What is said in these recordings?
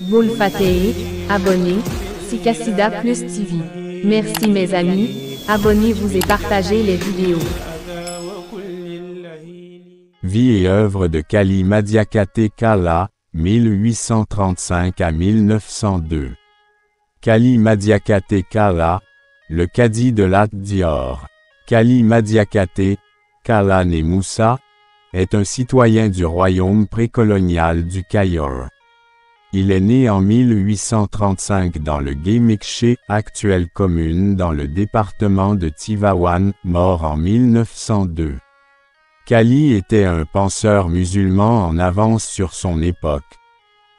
Boul Fateh, abonnez, Sikasida Plus TV. Merci mes amis, abonnez-vous et partagez les vidéos. Vie et œuvre de Kali Madiakate Kala, 1835 à 1902. Kali Madiakate Kala, le cadi de Lat Dior. Kali Madiakate, Kala né Moussa, est un citoyen du royaume précolonial du Cayor. Il est né en 1835 dans le Guémikché, actuelle commune dans le département de Tivaouane, mort en 1902. Kali était un penseur musulman en avance sur son époque,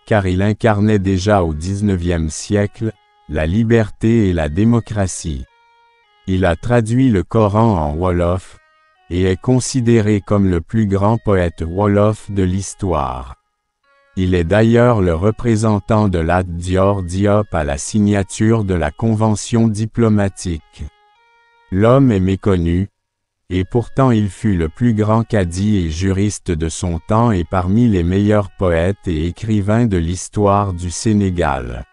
car il incarnait déjà au XIXe siècle la liberté et la démocratie. Il a traduit le Coran en wolof, et est considéré comme le plus grand poète wolof de l'histoire. Il est d'ailleurs le représentant de Lat Dior Diop à la signature de la convention diplomatique. L'homme est méconnu, et pourtant il fut le plus grand cadi et juriste de son temps et parmi les meilleurs poètes et écrivains de l'histoire du Sénégal.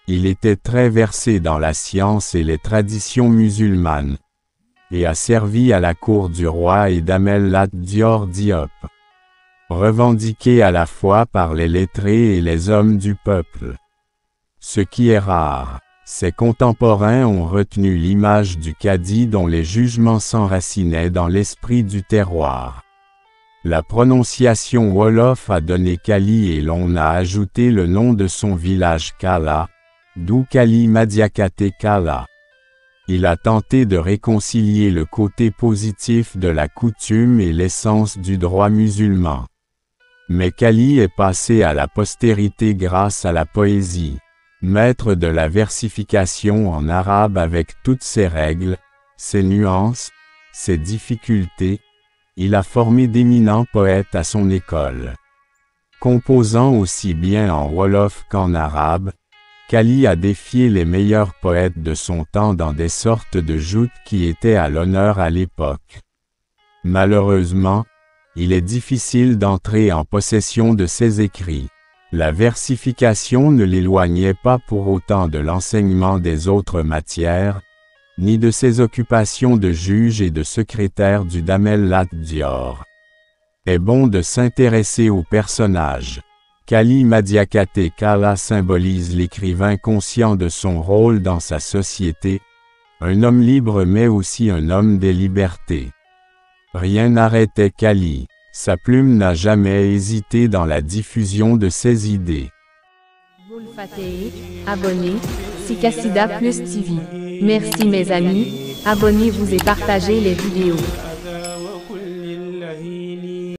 Il était très versé dans la science et les traditions musulmanes, et a servi à la cour du roi et d'Amel Lat Dior Diop. Revendiqué à la fois par les lettrés et les hommes du peuple. Ce qui est rare, ses contemporains ont retenu l'image du cadi dont les jugements s'enracinaient dans l'esprit du terroir. La prononciation wolof a donné Kali et l'on a ajouté le nom de son village Kala, d'où Kali Madiakate Kala. Il a tenté de réconcilier le côté positif de la coutume et l'essence du droit musulman. Mais Kali est passé à la postérité grâce à la poésie. Maître de la versification en arabe avec toutes ses règles, ses nuances, ses difficultés, il a formé d'éminents poètes à son école. Composant aussi bien en wolof qu'en arabe, Kali a défié les meilleurs poètes de son temps dans des sortes de joutes qui étaient à l'honneur à l'époque. Malheureusement, il est difficile d'entrer en possession de ses écrits. La versification ne l'éloignait pas pour autant de l'enseignement des autres matières, ni de ses occupations de juge et de secrétaire du Damel Lat Dior. Est bon de s'intéresser aux personnages. Kali Madiakate Kala symbolise l'écrivain conscient de son rôle dans sa société, un homme libre mais aussi un homme des libertés. Rien n'arrêtait Kali, sa plume n'a jamais hésité dans la diffusion de ses idées. Boul Fateh, abonnez, Sikasida Plus TV. Merci mes amis, abonnez-vous et partagez les vidéos.